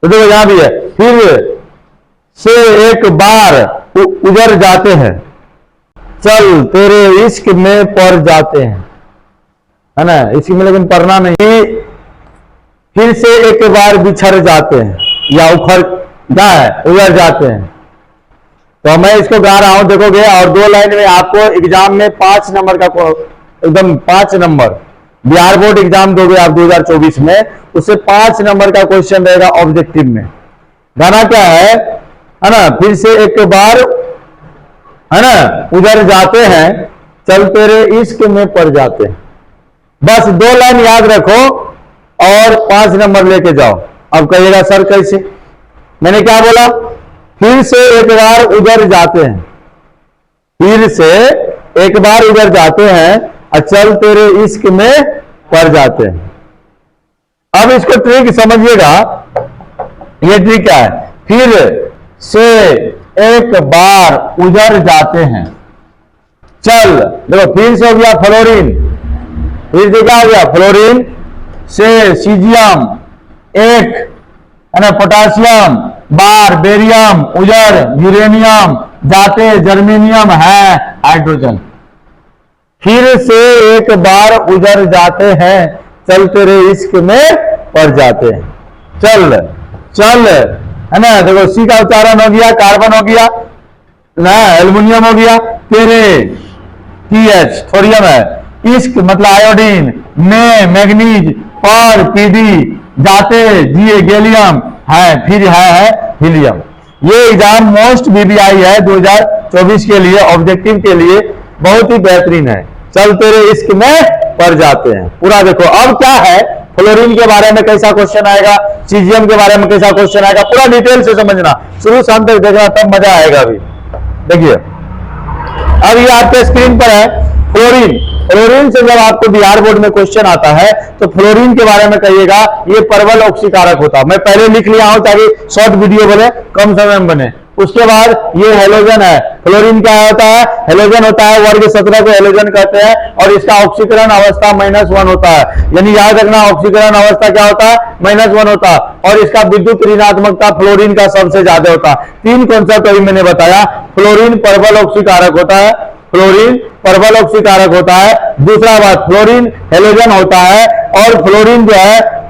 तो देखो यहां भी है, फिर से एक बार उजर जाते हैं, चल तेरे इश्क में पड़ जाते हैं, है ना, इश्क में लेकिन पढ़ना नहीं। फिर से एक बार बिछड़ जाते हैं या उखड़ क्या है, उजड़ जाते हैं। तो मैं इसको गा रहा हूं, देखोगे, और 2 लाइन में आपको एग्जाम में 5 नंबर का, एकदम 5 नंबर, बिहार बोर्ड एग्जाम दोगे आप 2024 में, उससे 5 नंबर का क्वेश्चन रहेगा ऑब्जेक्टिव में। गाना क्या है ना, फिर से एक बार, है ना, उजड़ जाते हैं, चल तेरे इश्क में पड़ जाते हैं। बस 2 लाइन याद रखो और 5 नंबर लेके जाओ। अब कहिएगा सर कैसे, मैंने क्या बोला, फिर से एक बार उजड़ जाते हैं, फिर से एक बार उजड़ जाते हैं और चल तेरे इश्क में पड़ जाते हैं। अब इसको ट्रिक समझिएगा, ये ट्रिक क्या है, फिर से एक बार उजड़ जाते हैं, चल, देखो फिर से हो गया फ्लोरीन, फिर से क्या हो गया फ्लोरीन, से सीजियम, एक, है ना, पोटासियम, बार बेरियम, उजड़ यूरेनियम, जाते जर्मेनियम, है हाइड्रोजन। फिर से एक बार उजड़ जाते हैं, चल तेरे इश्क में पड़ जाते हैं, चल चल, है ना, देखो सी का उच्चारण हो गया, कार्बन हो गया ना, एल्युमिनियम हो गया, तेरे TH थोरियम है, इश्क मतलब आयोडीन, में मैग्नीज, पर पीडी, जाते जी गैलियम, है, फिर है हीलियम। ये एग्जाम मोस्ट BBI है 2024 के लिए, ऑब्जेक्टिव के लिए बहुत ही बेहतरीन है। चल तेरे इश्क में पड़ जाते हैं, पूरा देखो। अब क्या है, फ्लोरीन के बारे में कैसा क्वेश्चन आएगा, सीजियम के बारे में कैसा क्वेश्चन आएगा, पूरा डिटेल से समझना, शुरू से अंत तक देखना, तब मजा आएगा। अभी देखिए, अब ये आपके स्क्रीन पर है फ्लोरीन। फ्लोरीन से जब आपको बिहार बोर्ड में क्वेश्चन आता है तो फ्लोरीन के बारे में कहिएगा ये प्रबल ऑक्सीकारक होता है। मैं पहले लिख लिया हूं ताकि शॉर्ट वीडियो बने, कम समय में बने। उसके बाद ये हेलोजन है। फ्लोरीन क्या होता है, हेलोजन होता है, वर्ग 17 को हेलोजन कहते हैं, और इसका ऑक्सीकरण अवस्था -1 होता है। यानी याद रखना, ऑक्सीकरण अवस्था क्या होता है, -1 होता है, और इसका विद्युत ऋणात्मकता फ्लोरीन का सबसे ज्यादा होता है। 3 कॉन्सेप्ट अभी मैंने बताया। फ्लोरीन प्रबल ऑक्सीकारक होता है, फ्लोरीन प्रबल ऑक्सीकारक होता है। दूसरा बात, फ्लोरीन हेलोजन होता है, और फ्लोरीन जो है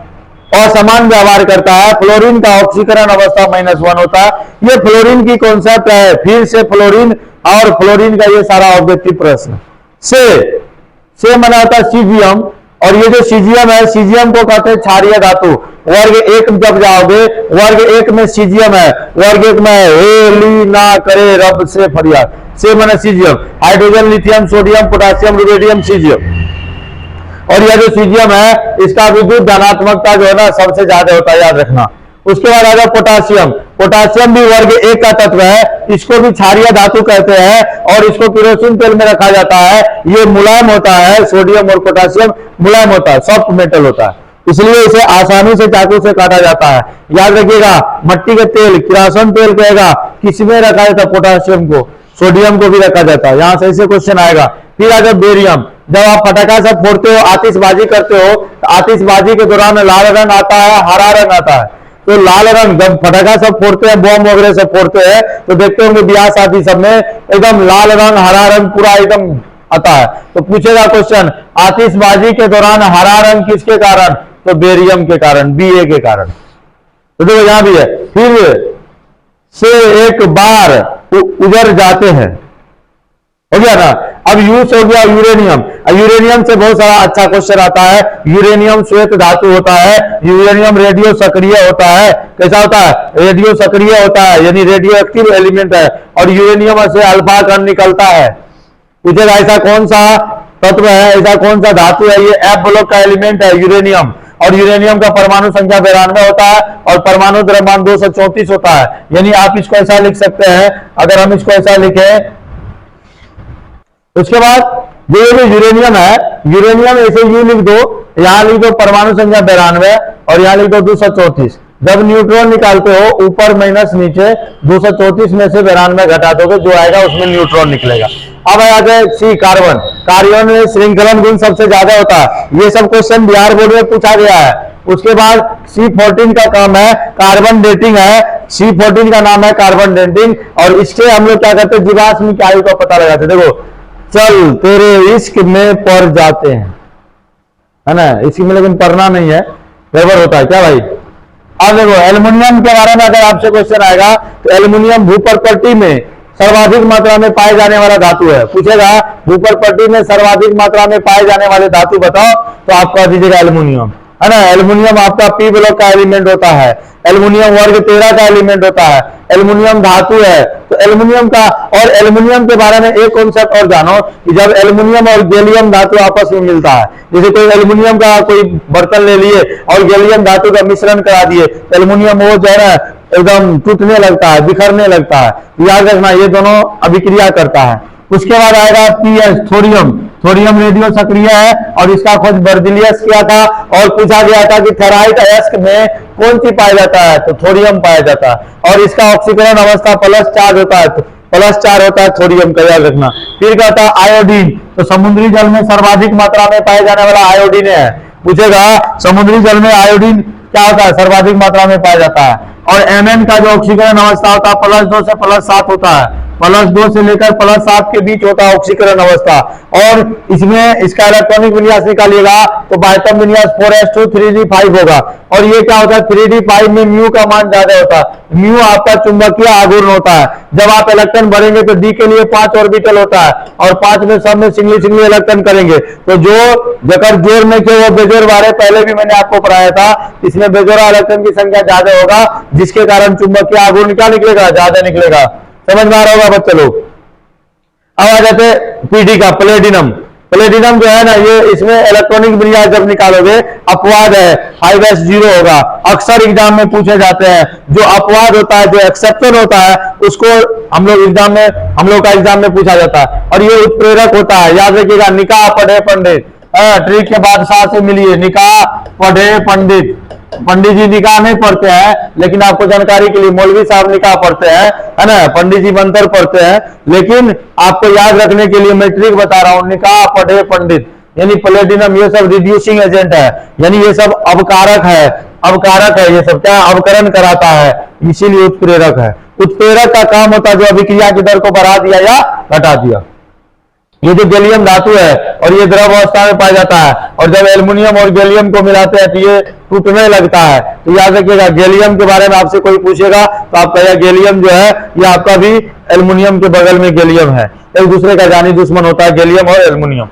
असमान व्यवहार करता है। फ्लोरीन का ऑक्सीकरण अवस्था -1 होता है। ये फ्लोरीन की कॉन्सेप्ट है। फिर से फ्लोरीन और फ्लोरीन का ये सारा ऑब्जेक्टिव प्रश्न। से मना होता है सीजियम, और ये जो सीजियम है, सीजियम को कहते हैं क्षारीय धातु। वर्ग 1 जब जाओगे, वर्ग 1 में सीजियम है, वर्ग 1 में हेली ना करे रब से फरियाद, से मना caesium, hydrogen, lithium, sodium, potassium, rubidium, caesium. और यह जो सीजियम है, इसका विद्युत धनात्मकता जो है ना सबसे ज्यादा होता है, याद रखना। उसके बाद आएगा पोटासियम। पोटासियम भी वर्ग 1 का तत्व है, इसको भी क्षारीय धातु कहते हैं, और इसको केरोसिन तेल में रखा जाता है। ये मुलायम होता है, सोडियम और पोटासियम मुलायम होता है, सॉफ्ट मेटल होता है, इसलिए इसे आसानी से चाकू से काटा जाता है। याद रखिएगा, मट्टी के तेल, किरासन तेल कहेगा, किसमें रखा जाता है, पोटासियम को, सोडियम को भी रखा जाता है। यहां से ऐसे क्वेश्चन आएगा। फिर आगे बेरियम। जब आप पटाखा सब फोड़ते हो, आतिशबाजी करते हो, तो आतिशबाजी के दौरान लाल रंग आता है, हरा रंग आता है। तो लाल रंग जब पटाखा सब फोड़ते हैं, बम वगैरह सब फोड़ते हैं, तो देखते होंगे ब्याह शादी सब में एकदम लाल रंग, हरा रंग पूरा एकदम आता है। तो पूछेगा क्वेश्चन, आतिशबाजी के दौरान हरा रंग किसके कारण, तो बेरियम के कारण, BA के कारण। तो देखो यहां भी है, फिर से एक बार उजड़ जाते हैं, हो गया ना। अब यूज हो गया यूरेनियम। यूरेनियम से बहुत सारा अच्छा क्वेश्चन आता है। यूरेनियम श्वेत धातु होता है, यूरेनियम रेडियो सक्रिय होता है। कैसा होता है, रेडियो सक्रिय होता है, यानी रेडियो एक्टिव एलिमेंट है, और यूरेनियम से अल्फा कण निकलता है। पूछेगा ऐसा कौन सा तत्व है, ऐसा कौन सा धातु है, ये F ब्लॉक का एलिमेंट है यूरेनियम, और यूरेनियम का परमाणु संख्या 92 होता है, और परमाणु द्रव्यमान 234 होता है। यानी आप इसको ऐसा लिख सकते हैं, अगर हम इसको ऐसा लिखें। उसके बाद जो यूरेनियम है, यूरेनियम ऐसे यू लिख दो, यहां लिख दो परमाणु संख्या 92, और यहां लिख दो 234। जब न्यूट्रॉन निकालते हो, ऊपर माइनस नीचे, 234 में से 92 घटा दोगे, जो आएगा उसमें न्यूट्रॉन निकलेगा। अब आ गए सी कार्बन। कार्बन में श्रृंखलन गुण सबसे ज्यादा होता है। ये सब क्वेश्चन बिहार बोर्ड में पूछा गया है। उसके बाद C14 का काम है कार्बन डेटिंग है, C14 का नाम है कार्बन डेटिंग। और इससे हम लोग क्या करते हैं, जीवाश्म की आयु का पता लगाते। देखो, चल तेरे इश्क में पड़ जाते हैं, है ना, इसी में लेकिन पढ़ना नहीं है, गड़बड़ होता है क्या भाई। अब देखो एल्युमिनियम के बारे में अगर आपसे क्वेश्चन आएगा तो एल्युमिनियम भूपर्पट्टी में सर्वाधिक मात्रा में पाए जाने वाला धातु है। पूछेगा भूपर्पट्टी में सर्वाधिक मात्रा में पाए जाने वाले धातु बताओ, तो आप कह दीजिएगा एल्युमिनियम, है ना। एल्युमिनियम आपका पी ब्लॉक का एलिमेंट होता है, एल्युमिनियम वर्ग 13 का एलिमेंट होता है, एल्युमिनियम धातु है। तो एल्युमिनियम का, और एल्युमिनियम के बारे में एक कॉन्सेप्ट और जानो कि जब एल्युमिनियम और गैलियम धातु आपस में मिलता है, जैसे कोई एल्युमिनियम का कोई बर्तन ले लिए और गैलियम धातु का मिश्रण करा दिए, तो एल्युमिनियम वो जो है ना एकदम टूटने लगता है, बिखरने लगता है। याद रखना ये दोनों अभिक्रिया करता है। उसके बाद आएगा पीएच, थोरियम। थोरियम रेडियो सक्रिय है और इसका खोज बर्जिलियस किया था और पूछा गया था कि फेराइट अयस्क में कौन सी पाया जाता है, तो थोरियम पाया जाता है। और इसका ऑक्सीकरण अवस्था +4 होता है, तो +4 होता है थोरियम का, याद रखना। फिर कहता है आयोडीन, तो समुद्री जल में सर्वाधिक मात्रा में पाए जाने वाला आयोडीन है। पूछेगा समुद्री जल में आयोडीन क्या होता है, सर्वाधिक मात्रा में पाया जाता है। और Mn का जो ऑक्सीकरण अवस्था होता है +2 से +7 होता है, +2 से लेकर +7 के बीच होता है ऑक्सीकरण अवस्था। और इसमें इसका इलेक्ट्रॉनिक विन्यास निकालिएगा तो बायतम विन्यास 4s2 3d5 होगा। और ये क्या होता है, 3d5 में म्यू का मान ज्यादा होता है। म्यू आपका चुंबकीय आघूर्ण होता है। जब आप इलेक्ट्रॉन भरेंगे तो डी के लिए 5 ऑर्बिटल होता है और 5 में सब में सिंगली इलेक्ट्रॉन करेंगे। तो जो जकर जोर में के वो बेजोर बारे, पहले भी मैंने आपको पढ़ाया था, इसमें बेजोरा इलेक्ट्रॉन की संख्या ज्यादा होगा, जिसके कारण चुंबकीय आघूर्ण क्या निकलेगा, ज्यादा निकलेगा। समझ में आ रहा होगा बच्चे लोग। अब आ जाते पीडी का, प्लेटिनम। प्लेटिनम जो है ना, ये इसमें इलेक्ट्रॉनिक विन्यास जब निकालोगे अपवाद है, 5s0 होगा। अक्सर एग्जाम में पूछे जाते हैं, जो अपवाद होता है, जो एक्सेप्शन होता है, उसको हम लोग का एग्जाम में पूछा जाता है। और ये उत्प्रेरक होता है, याद रखिएगा। निकाह पढ़े पंडित, ट्रिक के बादशाह से मिलिए, निकाह पढ़े पंडित। पंडित जी निकाह नहीं पढ़ते हैं, लेकिन आपको जानकारी के लिए मौलवी साहब निकाह पढ़ते हैं, है ना, पंडित जी मंत्र पढ़ते हैं, लेकिन आपको याद रखने के लिए मैं ट्रिक बता रहा हूं, निकाह पढ़े पंडित। यानी प्लेटिनम ये सब रिड्यूसिंग एजेंट है, यानी ये सब अवकारक है, अवकारक है, ये सब क्या अवकरण कराता है, इसीलिए उत्प्रेरक है। उत्प्रेरक का काम होता है जो अभिक्रिया की दर को बढ़ा दिया या घटा दिया। ये जो गैलियम धातु है और ये द्रव अवस्था में पाया जाता है, और जब एल्युमिनियम और गैलियम को मिलाते हैं तो ये टूटने लगता है। तो याद रखिएगा, गैलियम के बारे में आपसे कोई पूछेगा तो आप कहिए गैलियम जो है ये आपका भी एल्युमिनियम के बगल में गैलियम है, एक दूसरे का जानी दुश्मन होता है गैलियम और एल्युमिनियम।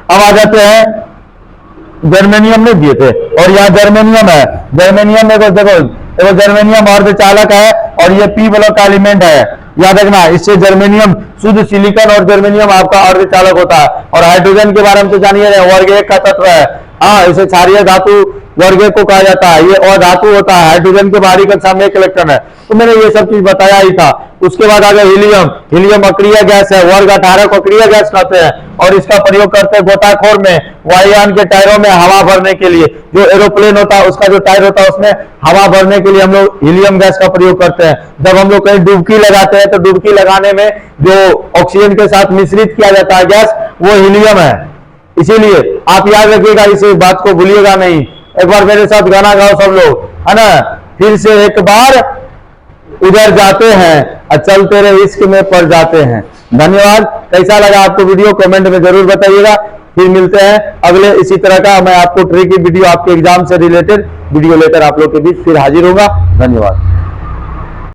अब आ जाते हैं जर्मेनियम में दिए थे, और यहाँ जर्मेनियम है। जर्मेनियम में देखो जर्मेनियम अर्धचालक है और ये पी ब्लॉक का एलिमेंट है, याद रखना। इससे जर्मेनियम शुद्ध सिलिकॉन और जर्मेनियम आपका अर्धचालक होता है। और हाइड्रोजन के बारे में तो जानिए वर्ग 1 का तत्व है, हाँ, इसे क्षारीय धातु वर्ग 1 को कहा जाता है। ये और धातु होता है, हाइड्रोजन के बाहरी कक्षा में 1 इलेक्ट्रॉन है। तो मैंने ये सब चीज बताया ही था। उसके बाद आ गया हीलियम। हीलियम अक्रिय गैस है, वर्ग 18 को अक्रिय गैस कहते हैं, और इसका प्रयोग करते हैं गोताखोर में वायुयान के टायरों में हवा भरने के लिए। जो एरोप्लेन होता है उसका जो टायर होता है उसमें हवा भरने के लिए हम लोग हीलियम गैस का प्रयोग करते हैं। जब हम लोग कहीं डुबकी लगाते हैं तो डुबकी लगाने में जो ऑक्सीजन के साथ मिश्रित किया जाता है गैस, वो हीलियम है। इसीलिए आप याद रखिएगा, इस बात को भूलिएगा नहीं। एक बार मेरे साथ गाना गाओ सब लोग, है ना। फिर से एक बार उधर जाते हैं, चल तेरे इश्क में पड़ जाते हैं। धन्यवाद। कैसा लगा आपको वीडियो कमेंट में जरूर बताइएगा। फिर मिलते हैं अगले इसी तरह का, मैं आपको ट्रिक की वीडियो आपके एग्जाम से रिलेटेड वीडियो लेकर आप लोग के बीच फिर हाजिर होगा। धन्यवाद।